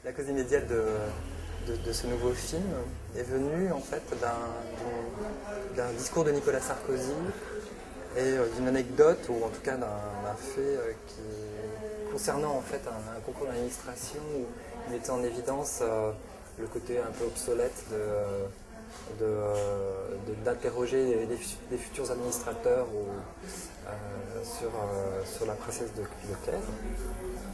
la cause immédiate de ce nouveau film est venue en fait d'un discours de Nicolas Sarkozy et d'une anecdote, ou en tout cas d'un fait concernant en fait un concours d'administration où il mettait en évidence le côté un peu obsolète d'interroger des futurs administrateurs sur la princesse de Clèves.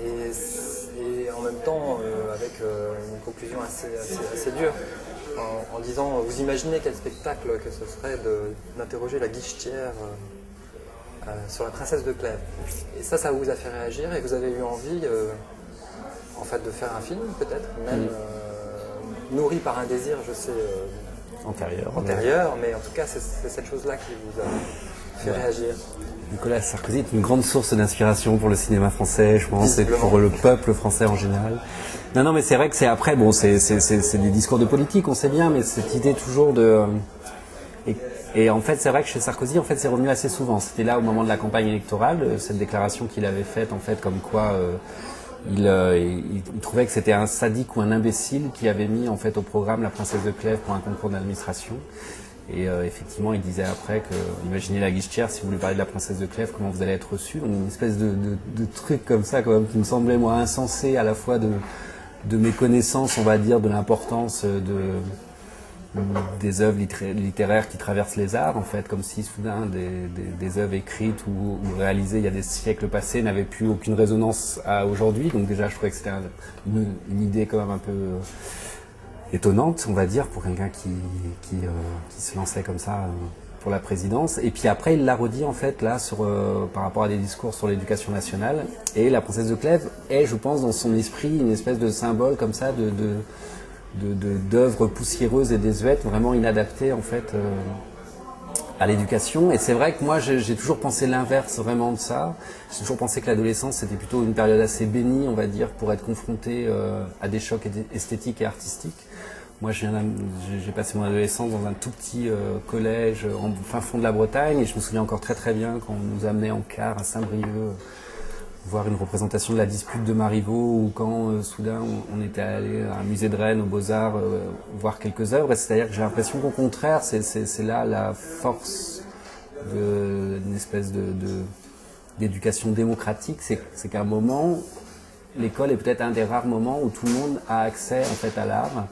Et en même temps, avec une conclusion assez dure, en disant, vous imaginez quel spectacle que ce serait d'interroger la guichetière sur la princesse de Clèves. Et ça vous a fait réagir et vous avez eu envie en fait, de faire un film, peut-être, même nourri par un désir, je sais, antérieur, mais en tout cas, c'est cette chose-là qui vous a fait réagir. Nicolas Sarkozy est une grande source d'inspiration pour le cinéma français, je pense, et pour le peuple français en général. Non, mais c'est vrai que c'est après, bon, c'est des discours de politique, on sait bien, mais cette idée toujours de... Et en fait, c'est vrai que chez Sarkozy, en fait, c'est revenu assez souvent. C'était là au moment de la campagne électorale, cette déclaration qu'il avait faite, en fait, comme quoi il trouvait que c'était un sadique ou un imbécile qui avait mis, en fait, au programme la princesse de Clèves pour un concours d'administration. Et effectivement, il disait après que, imaginez la guichetière, si vous voulez parler de la princesse de Clèves, comment vous allez être reçu. Donc une espèce de truc comme ça, quand même, qui me semblait, moi, insensé, à la fois de méconnaissance, on va dire, de l'importance des œuvres littéraires qui traversent les arts, en fait, comme si soudain des œuvres écrites ou réalisées il y a des siècles passés n'avaient plus aucune résonance à aujourd'hui. Donc déjà, je trouvais que c'était une idée quand même un peu étonnante, on va dire, pour quelqu'un qui se lançait comme ça pour la présidence. Et puis après, il l'a redit en fait là par rapport à des discours sur l'éducation nationale. Et la princesse de Clèves est, je pense, dans son esprit une espèce de symbole comme ça d'œuvres poussiéreuses et désuètes, vraiment inadaptées en fait à l'éducation. Et c'est vrai que moi j'ai toujours pensé l'inverse vraiment de ça. J'ai toujours pensé que l'adolescence c'était plutôt une période assez bénie, on va dire, pour être confronté à des chocs esthétiques et artistiques. Moi j'ai passé mon adolescence dans un tout petit collège en fin fond de la Bretagne, et je me souviens encore très très bien quand on nous amenait en car à Saint-Brieuc voir une représentation de la dispute de Marivaux, ou quand soudain on était allé à un musée de Rennes, aux Beaux-Arts, voir quelques œuvres. C'est-à-dire que j'ai l'impression qu'au contraire, c'est là la force d'une espèce d'éducation démocratique, c'est qu'à un moment, l'école est peut-être un des rares moments où tout le monde a accès en fait à l'art.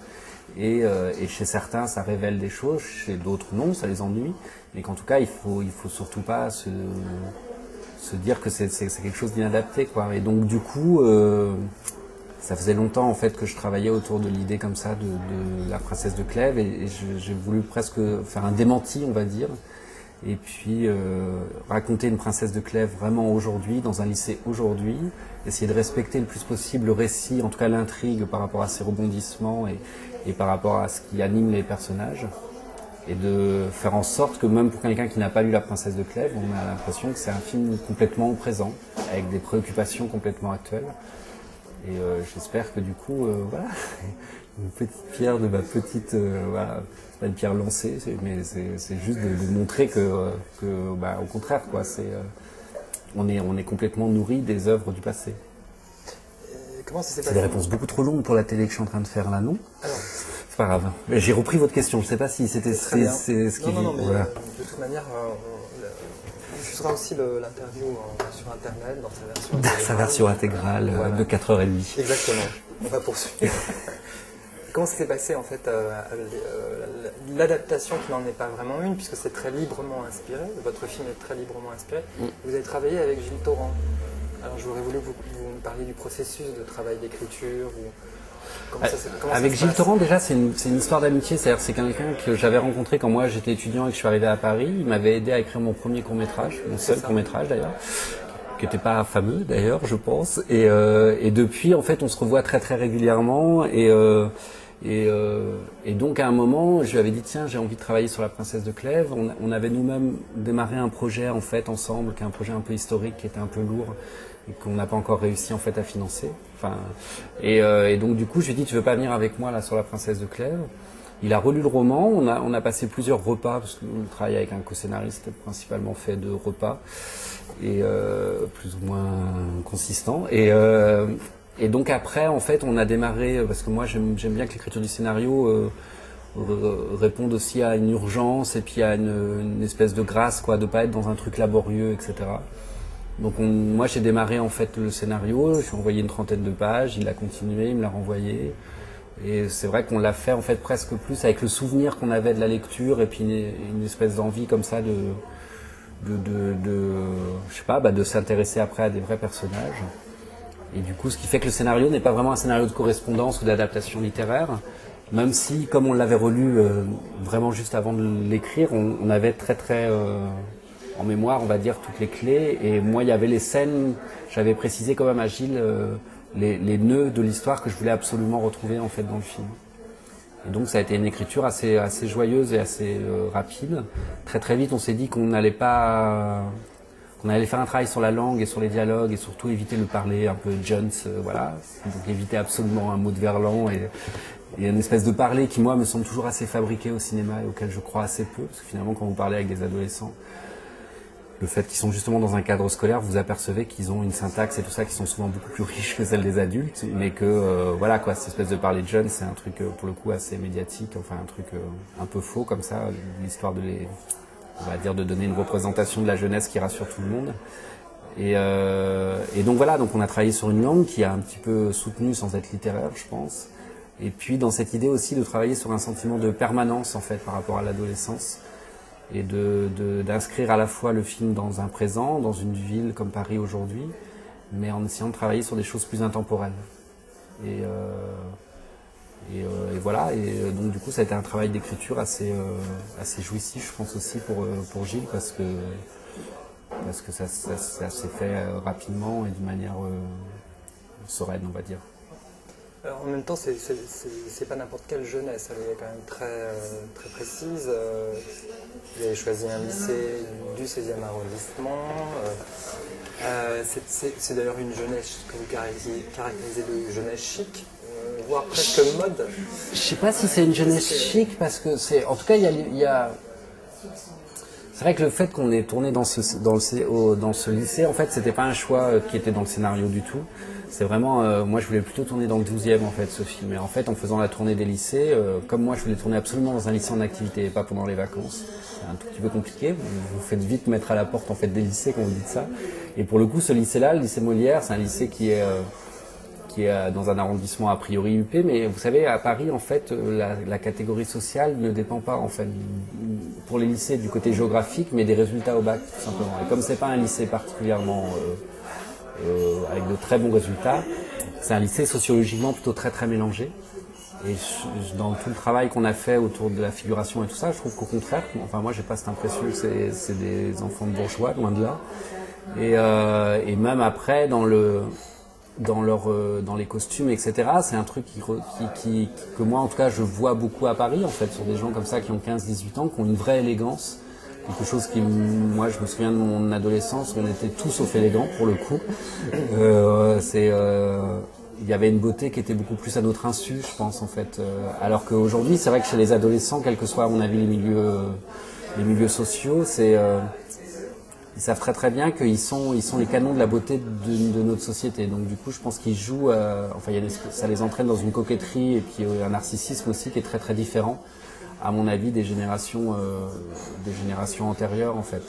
Et chez certains, ça révèle des choses, chez d'autres non, ça les ennuie. Mais qu'en tout cas, il faut surtout pas se dire que c'est quelque chose d'inadapté, quoi. Et donc du coup, ça faisait longtemps en fait que je travaillais autour de l'idée comme ça de la princesse de Clèves, et j'ai voulu presque faire un démenti, on va dire, et puis raconter une princesse de Clèves vraiment aujourd'hui, dans un lycée aujourd'hui, essayer de respecter le plus possible le récit, en tout cas l'intrigue par rapport à ses rebondissements et par rapport à ce qui anime les personnages. Et de faire en sorte que même pour quelqu'un qui n'a pas lu La Princesse de Clèves, on a l'impression que c'est un film complètement au présent, avec des préoccupations complètement actuelles. Et j'espère que du coup, voilà, une petite pierre de ma petite, voilà, c'est pas une pierre lancée, mais c'est juste de montrer que au contraire, quoi, on est complètement nourri des œuvres du passé. Comment ça s'est passé ? C'est des réponses beaucoup trop longues pour la télé que je suis en train de faire là, non ? Alors, c'est pas grave. J'ai repris votre question. Je sais pas si c'était ce qui. Non, mais voilà. de toute manière, je ferai aussi l'interview sur Internet, dans sa version intégrale voilà. De 4h30. Exactement. On va poursuivre. Comment ça s'est passé en fait l'adaptation qui n'en est pas vraiment une, puisque c'est très librement inspiré. Votre film est très librement inspiré. Vous avez travaillé avec Gilles Torrent. Alors j'aurais voulu que vous me parliez du processus de travail d'écriture. Avec Gilles Torrent, déjà, c'est une histoire d'amitié. C'est-à-dire, c'est quelqu'un que j'avais rencontré quand moi j'étais étudiant et que je suis arrivé à Paris. Il m'avait aidé à écrire mon premier court-métrage, mon seul court-métrage d'ailleurs, qui n'était pas fameux d'ailleurs, je pense. Et depuis, en fait, on se revoit très très régulièrement. Et donc, à un moment, je lui avais dit, tiens, j'ai envie de travailler sur La Princesse de Clèves. On avait nous-mêmes démarré un projet, en fait, ensemble, qui est un projet un peu historique, qui était un peu lourd, et qu'on n'a pas encore réussi, en fait, à financer. Enfin, et donc, du coup, je lui ai dit, tu veux pas venir avec moi, là, sur La Princesse de Clèves? Il a relu le roman, on a passé plusieurs repas, parce que le travail avec un co-scénariste est principalement fait de repas, et plus ou moins consistants. Et donc après, en fait, on a démarré, parce que moi j'aime bien que l'écriture du scénario réponde aussi à une urgence et puis à une espèce de grâce, quoi, de pas être dans un truc laborieux, etc. Donc moi j'ai démarré en fait le scénario, je lui ai envoyé une trentaine de pages, il a continué, il me l'a renvoyé. Et c'est vrai qu'on l'a fait en fait presque plus avec le souvenir qu'on avait de la lecture et puis une espèce d'envie comme ça je sais pas, de s'intéresser après à des vrais personnages. Et du coup, ce qui fait que le scénario n'est pas vraiment un scénario de correspondance ou d'adaptation littéraire, même si, comme on l'avait relu vraiment juste avant de l'écrire, on avait très en mémoire, on va dire, toutes les clés. Et moi, il y avait les scènes, j'avais précisé quand même à Gilles les nœuds de l'histoire que je voulais absolument retrouver en fait dans le film. Et donc ça a été une écriture assez joyeuse et assez rapide. Très vite, on s'est dit qu'on allait faire un travail sur la langue et sur les dialogues et surtout éviter le parler un peu Jones, voilà. Donc éviter absolument un mot de verlan et une espèce de parler qui moi me semble toujours assez fabriqué au cinéma et auquel je crois assez peu, parce que finalement quand vous parlez avec des adolescents, le fait qu'ils sont justement dans un cadre scolaire, vous apercevez qu'ils ont une syntaxe et tout ça qui sont souvent beaucoup plus riches que celle des adultes, mais que voilà quoi, cette espèce de parler de jeunes, c'est un truc pour le coup assez médiatique, enfin un truc un peu faux comme ça, l'histoire on va dire de donner une représentation de la jeunesse qui rassure tout le monde. Et donc voilà, donc on a travaillé sur une langue qui a un petit peu soutenu sans être littéraire, je pense. Et puis dans cette idée aussi de travailler sur un sentiment de permanence en fait par rapport à l'adolescence. Et d'inscrire à la fois le film dans un présent, dans une ville comme Paris aujourd'hui, mais en essayant de travailler sur des choses plus intemporelles. Et voilà, et donc du coup ça a été un travail d'écriture assez jouissif, je pense aussi pour Gilles, parce que ça s'est fait rapidement et d'une manière sereine, on va dire. Alors, en même temps, c'est pas n'importe quelle jeunesse, elle est quand même très précise. Vous avez choisi un lycée du 16e arrondissement. C'est d'ailleurs une jeunesse que vous caractérisez de jeunesse chic, voire presque mode. Je sais pas si c'est une jeunesse chic, parce que en tout cas, il y a c'est vrai que le fait qu'on ait tourné dans ce lycée, en fait, c'était pas un choix qui était dans le scénario du tout. C'est vraiment, moi je voulais plutôt tourner dans le 12e en fait ce film. Et en fait, en faisant la tournée des lycées, comme moi je voulais tourner absolument dans un lycée en activité et pas pendant les vacances, c'est un tout petit peu compliqué. Vous faites vite mettre à la porte en fait des lycées quand vous dites ça. Et pour le coup, ce lycée-là, le lycée Molière, c'est un lycée qui est dans un arrondissement a priori UP, mais vous savez, à Paris, en fait, la catégorie sociale ne dépend pas, en fait, pour les lycées du côté géographique, mais des résultats au bac, tout simplement. Et comme c'est pas un lycée particulièrement avec de très bons résultats, c'est un lycée sociologiquement plutôt très mélangé. Et dans tout le travail qu'on a fait autour de la figuration et tout ça, je trouve qu'au contraire, enfin moi j'ai pas cette impression que c'est des enfants de bourgeois, loin de là. Et même après, dans les costumes, etc. C'est un truc que moi, en tout cas, je vois beaucoup à Paris, en fait, sur des gens comme ça qui ont 15-18 ans, qui ont une vraie élégance. Quelque chose qui, moi, je me souviens de mon adolescence, on était tous sauf élégants, pour le coup. Il y avait une beauté qui était beaucoup plus à notre insu, je pense, en fait. Alors qu'aujourd'hui, c'est vrai que chez les adolescents, quels que soient, à mon avis, les milieux sociaux, ils savent très bien qu'ils sont les canons de la beauté de notre société. Donc du coup, je pense qu'ils jouent, enfin, ça les entraîne dans une coquetterie et puis un narcissisme aussi qui est très différent, à mon avis, des générations antérieures en fait.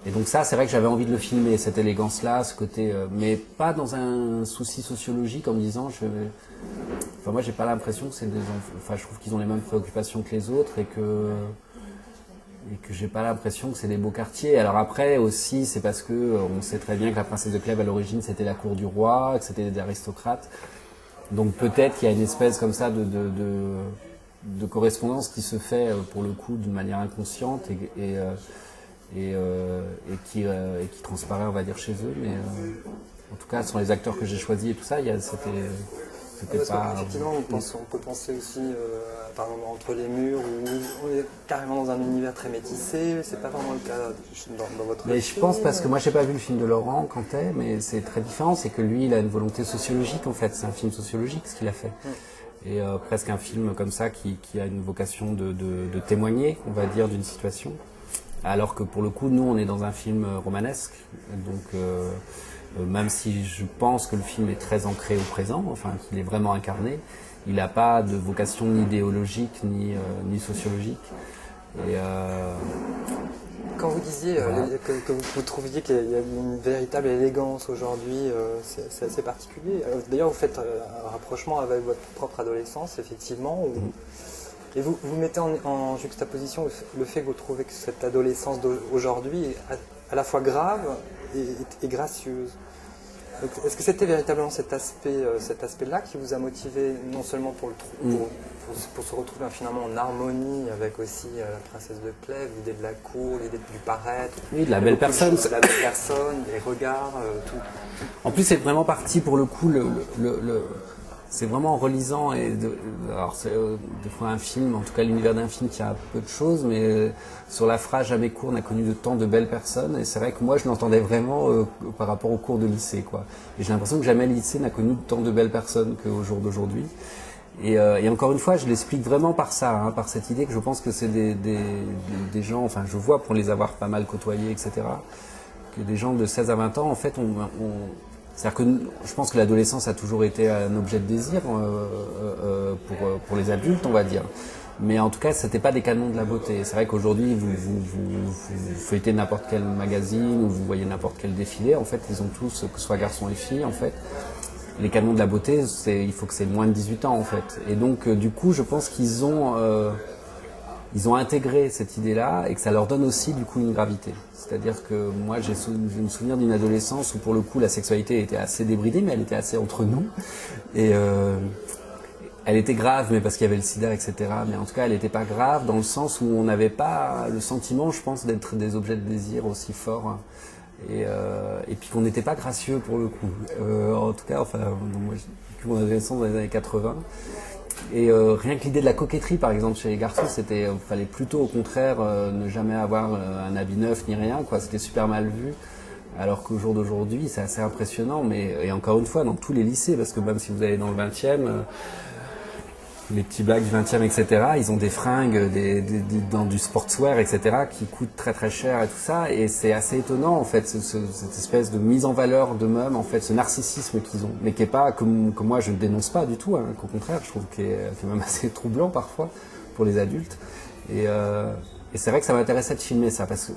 Et donc ça, c'est vrai que j'avais envie de le filmer, cette élégance-là, ce côté, mais pas dans un souci sociologique en me disant, enfin moi j'ai pas l'impression que c'est des enfants, enfin je trouve qu'ils ont les mêmes préoccupations que les autres et que j'ai pas l'impression que c'est des beaux quartiers. Alors après aussi, c'est parce que on sait très bien que la princesse de Clèves à l'origine c'était la cour du roi, que c'était des aristocrates. Donc peut-être qu'il y a une espèce comme ça de correspondance qui se fait pour le coup d'une manière inconsciente et qui transparaît, on va dire, chez eux. Mais en tout cas, sur les acteurs que j'ai choisis et tout ça, c'était pas. Effectivement, on peut penser aussi, par exemple, entre les murs, où on est carrément dans un univers très métissé. C'est pas vraiment le cas dans votre Mais film. je pense, parce que moi, j'ai pas vu le film de Laurent Cantet, mais c'est très différent. C'est que lui, il a une volonté sociologique, en fait. C'est un film sociologique, ce qu'il a fait. Et presque un film comme ça qui a une vocation de témoigner, on va dire, d'une situation. Alors que pour le coup, nous, on est dans un film romanesque, donc même si je pense que le film est très ancré au présent, enfin qu'il est vraiment incarné, il n'a pas de vocation ni idéologique ni sociologique. Et Quand vous disiez voilà. que vous trouviez qu'il y a une véritable élégance aujourd'hui, c'est assez particulier. D'ailleurs, vous faites un rapprochement avec votre propre adolescence, effectivement. Et vous mettez en juxtaposition le fait que vous trouvez que cette adolescence d'aujourd'hui est à la fois grave et gracieuse. Donc, est-ce que c'était véritablement cet aspect-là qui vous a motivé, non seulement pour se retrouver finalement en harmonie avec aussi la princesse de Clèves, l'idée de la cour, l'idée du paraître, Oui, de la belle personne. la belle personne, les regards, tout. En plus, c'est vraiment parti pour le coup. C'est vraiment en relisant alors c'est des fois un film, en tout cas l'univers d'un film qui a peu de choses, mais sur la phrase jamais cours n'a connu de tant de belles personnes. Et c'est vrai que moi je l'entendais vraiment par rapport au cours de lycée, quoi. Et j'ai l'impression que jamais le lycée n'a connu tant de belles personnes qu'au jour d'aujourd'hui. Et encore une fois, je l'explique vraiment par ça, hein, par cette idée que je pense que c'est des gens, enfin je vois pour les avoir pas mal côtoyés, etc., que des gens de 16 à 20 ans, en fait, c'est-à-dire que je pense que l'adolescence a toujours été un objet de désir pour les adultes, on va dire. Mais en tout cas, c'était pas des canons de la beauté. C'est vrai qu'aujourd'hui, vous feuilletez n'importe quel magazine ou vous voyez n'importe quel défilé. En fait, ils ont tous, que ce soit garçons et filles, en fait, les canons de la beauté, il faut que c'est moins de 18 ans, en fait. Et donc, du coup, je pense ils ont intégré cette idée-là et que ça leur donne aussi du coup une gravité. C'est-à-dire que moi j'ai me souvenir d'une adolescence où pour le coup la sexualité était assez débridée, mais elle était assez entre nous. Et elle était grave, mais parce qu'il y avait le sida, etc. Mais en tout cas elle n'était pas grave dans le sens où on n'avait pas le sentiment, je pense, d'être des objets de désir aussi forts. Et puis qu'on n'était pas gracieux pour le coup. En tout cas, enfin, moi j'ai vécu mon adolescence dans les années 80. Et rien que l'idée de la coquetterie, par exemple, chez les garçons, fallait plutôt au contraire ne jamais avoir un habit neuf ni rien, quoi. C'était super mal vu. Alors qu'au jour d'aujourd'hui, c'est assez impressionnant. Et encore une fois, dans tous les lycées, parce que même si vous allez dans le 20e, les petits blacks du 20e, etc., ils ont des fringues dans du sportswear, etc., qui coûtent très très cher et tout ça. Et c'est assez étonnant, en fait, cette espèce de mise en valeur d'eux-mêmes, en fait, ce narcissisme qu'ils ont. Mais qui est pas, que moi je ne dénonce pas du tout, hein, qu'au contraire, je trouve qu'il est même assez troublant parfois pour les adultes. Et c'est vrai que ça m'intéressait de filmer ça, parce que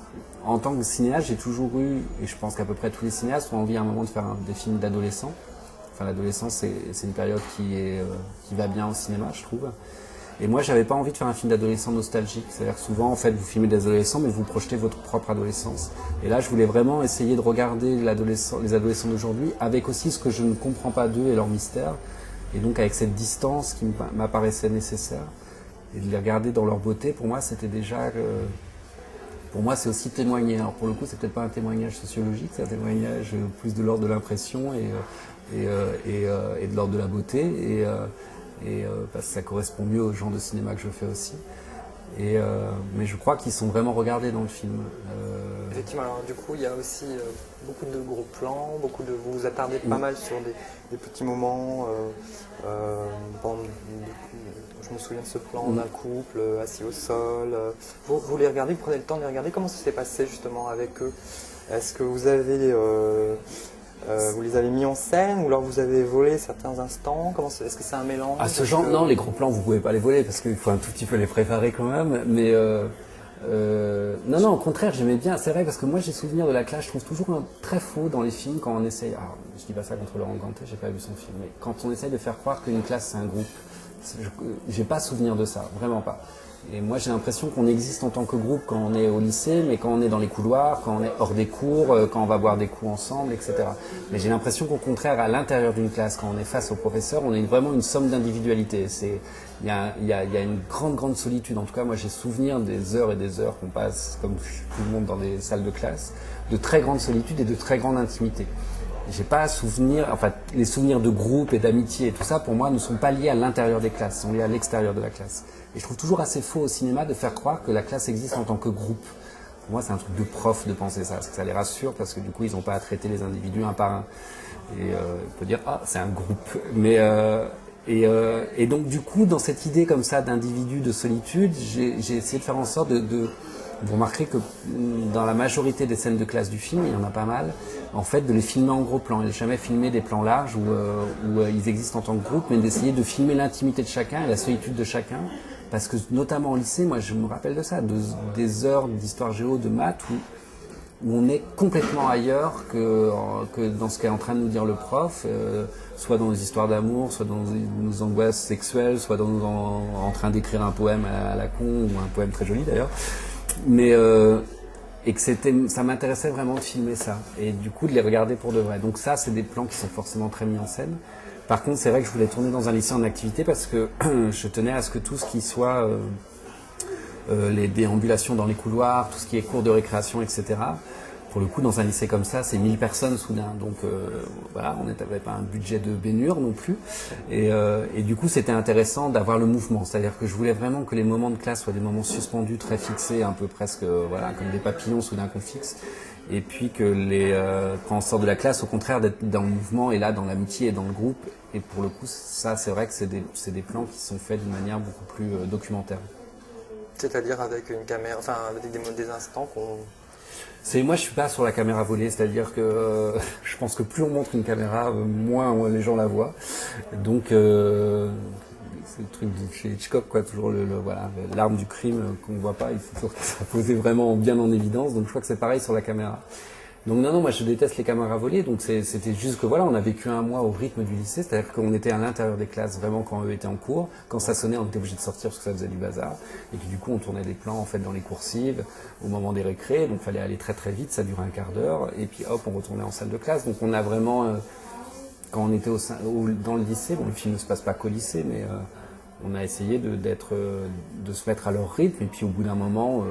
en tant que cinéaste, j'ai toujours eu, et je pense qu'à peu près tous les cinéastes ont envie à un moment de faire des films d'adolescents. Enfin, l'adolescence, c'est une période qui va bien au cinéma, je trouve. Et moi, j'avais pas envie de faire un film d'adolescent nostalgique. C'est-à-dire que souvent, en fait, vous filmez des adolescents, mais vous projetez votre propre adolescence. Et là, je voulais vraiment essayer de regarder les adolescents d'aujourd'hui avec aussi ce que je ne comprends pas d'eux et leur mystère. Et donc, avec cette distance qui m'apparaissait nécessaire. Et de les regarder dans leur beauté, pour moi, c'était déjà... Pour moi, c'est aussi témoigner. Alors, pour le coup, c'est peut-être pas un témoignage sociologique, c'est un témoignage plus de l'ordre de l'impression et de l'ordre de la beauté, parce que ça correspond mieux au genre de cinéma que je fais aussi. Mais je crois qu'ils sont vraiment regardés dans le film. Effectivement, alors du coup, il y a aussi beaucoup de gros plans, vous vous attardez pas mal sur des petits moments. Je me souviens de ce plan d'un couple assis au sol. Vous les regardez, vous prenez le temps de les regarder. Comment ça s'est passé justement avec eux? Est-ce que vous les avez mis en scène ou alors vous avez volé certains instants? Est-ce que c'est un mélange? À ce genre, non, les gros plans, vous pouvez pas les voler parce qu'il faut un tout petit peu les préparer quand même. Mais non, au contraire, j'aimais bien. C'est vrai parce que moi, j'ai souvenir de la classe. Je trouve toujours très faux dans les films quand on essaye. Alors, je dis pas ça contre Laurent Gantet, j'ai pas vu son film, mais quand on essaye de faire croire qu'une classe c'est un groupe, j'ai pas souvenir de ça, vraiment pas. Et moi, j'ai l'impression qu'on existe en tant que groupe quand on est au lycée, mais quand on est dans les couloirs, quand on est hors des cours, quand on va boire des coups ensemble, etc. Mais j'ai l'impression qu'au contraire, à l'intérieur d'une classe, quand on est face au professeur, on est vraiment une somme d'individualité. Il y a une grande solitude. En tout cas, moi, j'ai souvenir des heures et des heures qu'on passe, comme tout le monde dans des salles de classe, de très grande solitude et de très grande intimité. J'ai pas souvenir, enfin, les souvenirs de groupe et d'amitié et tout ça, pour moi, ne sont pas liés à l'intérieur des classes, sont liés à l'extérieur de la classe. Et je trouve toujours assez faux au cinéma de faire croire que la classe existe en tant que groupe. Pour moi, c'est un truc de prof de penser ça, parce que ça les rassure, parce que du coup, ils n'ont pas à traiter les individus un par un. Et on peut dire, ah, c'est un groupe. Mais et donc, du coup, dans cette idée comme ça d'individu, de solitude, j'ai essayé de faire en sorte de vous remarquerez que dans la majorité des scènes de classe du film, il y en a pas mal, en fait, de les filmer en gros plan. Il n'a jamais filmé des plans larges où ils existent en tant que groupe, mais d'essayer de filmer l'intimité de chacun et la solitude de chacun. Parce que notamment au lycée, moi je me rappelle de ça, des heures d'histoire géo, de maths, où on est complètement ailleurs que dans ce qu'est en train de nous dire le prof, soit dans nos histoires d'amour, soit dans nos angoisses sexuelles, soit en train d'écrire un poème à la con, ou un poème très joli d'ailleurs. Mais et que ça m'intéressait vraiment de filmer ça, et du coup de les regarder pour de vrai. Donc ça, c'est des plans qui sont forcément très mis en scène. Par contre, c'est vrai que je voulais tourner dans un lycée en activité parce que je tenais à ce que tout ce qui soit les déambulations dans les couloirs, tout ce qui est cours de récréation, etc. Pour le coup, dans un lycée comme ça, c'est 1000 personnes soudain. Donc voilà, on n'avait pas un budget de baignure non plus. Et du coup, c'était intéressant d'avoir le mouvement. C'est-à-dire que je voulais vraiment que les moments de classe soient des moments suspendus, très fixés, un peu presque voilà, comme des papillons soudain qu'on fixe. Et puis que quand on sort de la classe, au contraire, d'être dans le mouvement et là, dans l'amitié et dans le groupe. Et pour le coup, ça, c'est vrai que c'est des plans qui sont faits d'une manière beaucoup plus documentaire. C'est-à-dire avec une caméra, enfin avec des instants qu'on... Moi, je suis pas sur la caméra volée, c'est-à-dire que je pense que plus on montre une caméra, moins les gens la voient. Donc, c'est le truc de chez Hitchcock, quoi, toujours voilà, l'arme du crime qu'on ne voit pas, il faut que ça soit posé vraiment bien en évidence. Donc, je crois que c'est pareil sur la caméra. Donc non, moi je déteste les caméras volées, donc c'était juste que voilà, on a vécu un mois au rythme du lycée, c'est-à-dire qu'on était à l'intérieur des classes vraiment quand eux étaient en cours, quand ça sonnait on était obligé de sortir parce que ça faisait du bazar, et que du coup on tournait des plans en fait dans les coursives, au moment des récrés, donc il fallait aller très très vite, ça durait un quart d'heure, et puis hop on retournait en salle de classe, donc on a vraiment, quand on était dans le lycée, bon le film ne se passe pas qu'au lycée, mais on a essayé de se mettre à leur rythme, et puis au bout d'un moment...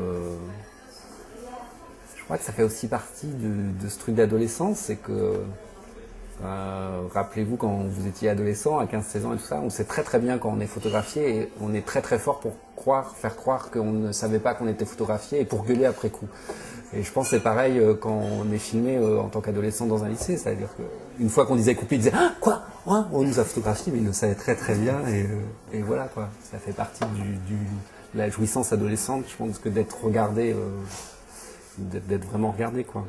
Je crois que ça fait aussi partie de ce truc d'adolescence, c'est que, rappelez-vous quand vous étiez adolescent, à 15-16 ans et tout ça, on sait très très bien quand on est photographié et on est très très fort pour faire croire qu'on ne savait pas qu'on était photographié et pour gueuler après coup. Et je pense que c'est pareil quand on est filmé en tant qu'adolescent dans un lycée, c'est-à-dire qu'une fois qu'on disait couper, ils disaient « Ah, quoi hein, on nous a photographié », mais ils le savaient très très bien et voilà quoi, ça fait partie de la jouissance adolescente, je pense que d'être regardé... d'être vraiment regardé quoi.